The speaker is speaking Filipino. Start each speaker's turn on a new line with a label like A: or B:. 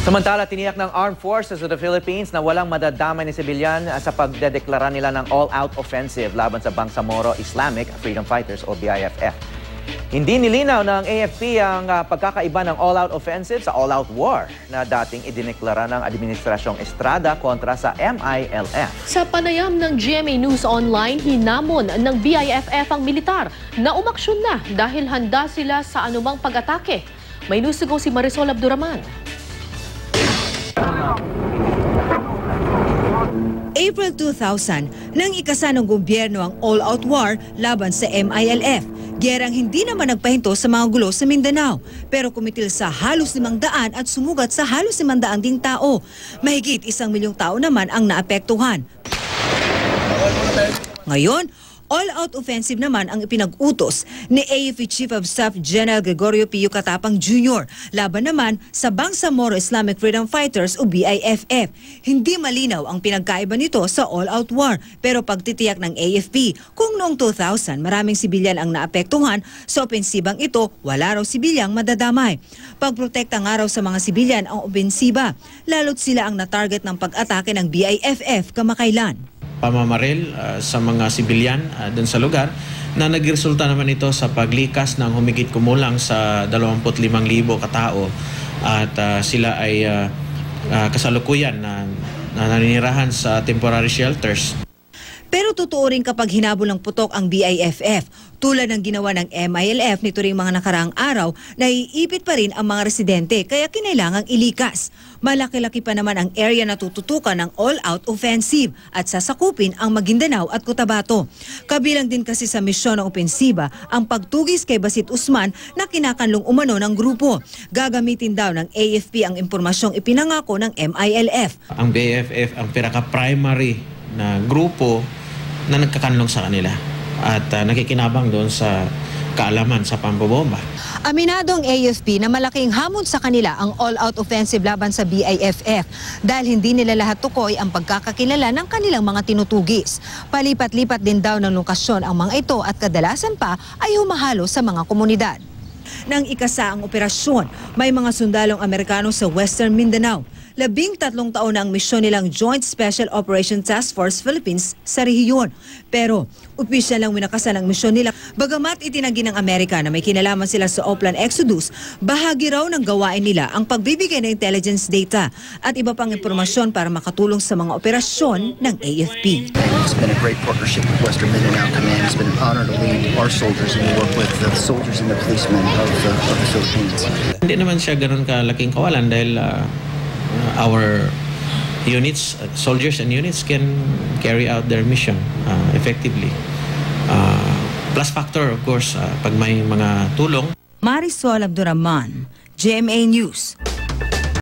A: Samantala, tiniyak ng Armed Forces of the Philippines na walang madadamay ni sibilyan sa pagdedeklara nila ng all-out offensive laban sa Bangsamoro Islamic Freedom Fighters o BIFF. Hindi nilinaw ng AFP ang pagkakaiba ng all-out offensive sa all-out war na dating idineklara ng Administrasyong Estrada kontra sa MILF.
B: Sa panayam ng GMA News Online, hinamon ng BIFF ang militar na umaksyon na dahil handa sila sa anumang pag-atake. May nusugaw si Marisol Abduraman.
C: April 2000, nang ikasa ng gobyerno ang all-out war laban sa MILF. Gerang hindi naman nagpahinto sa mga gulo sa Mindanao, pero kumitil sa halos 500 at sumugat sa halos 500 ding tao. Mahigit 1 milyong tao naman ang naapektuhan. Ngayon, all-out offensive naman ang ipinag-utos ni AFP Chief of Staff General Gregorio Pio Katapang Jr. laban naman sa Bangsamoro Islamic Freedom Fighters o BIFF. Hindi malinaw ang pinagkaiba nito sa all-out war, pero pagtitiyak ng AFP kung noong 2000 maraming sibilyan ang naapektuhan, sa opensibang ito wala raw sibilyang madadamay. Pagprotekta nga raw sa mga sibilyan ang opensiba, lalo't sila ang natarget ng pag-atake ng BIFF kamakailan.
D: Pamamaril sa mga sibilyan doon sa lugar na nagresulta naman ito sa paglikas ng humigit kumulang sa 25,000 katao at sila ay kasalukuyan na naninirahan sa temporary shelters.
C: Pero totoo rin kapag hinabol ng putok ang BIFF, tulad ng ginawa ng MILF nito ring mga nakaraang araw, naiipit pa rin ang mga residente kaya kinailangang ilikas. Malaki-laki pa naman ang area na tututukan ng all-out offensive at sasakupin ang Maguindanao at Cotabato. Kabilang din kasi sa misyon ng opensiba ang pagtugis kay Basit Usman na kinakanlong umano ng grupo. Gagamitin daw ng AFP ang impormasyong ipinangako ng MILF.
D: Ang BIFF ang pinaka-primary na grupo na nagkakanlong sa kanila at nakikinabang doon sa kaalaman sa pambobomba.
C: Aminado ang AFP na malaking hamon sa kanila ang all-out offensive laban sa BIFF dahil hindi nila lahat tukoy ang pagkakakilala ng kanilang mga tinutugis. Palipat-lipat din daw ng lokasyon ang mga ito at kadalasan pa ay humahalo sa mga komunidad. Nang ikasa ang operasyon, may mga sundalong Amerikano sa Western Mindanao. 13 taon na ang misyon nilang Joint Special Operation Task Force Philippines sa rehiyon. Pero opisyal lang winakasan ang misyon nila. Bagamat itinanggi ng Amerika na may kinalaman sila sa Oplan Exodus, bahagi raw ng gawain nila ang pagbibigay ng intelligence data at iba pang impormasyon para makatulong sa mga operasyon ng AFP.
E: It's been a great partnership with Western Mindanao Command. It's been an honor to lead our soldiers and to work with the soldiers and the policemen of the Philippines.
D: Hindi naman siya ganun kalaking kawalan dahil our units, soldiers and units can carry out their mission effectively. Plus factor, of course, pag may mga tulong.
C: Marisol Abduraman, GMA News.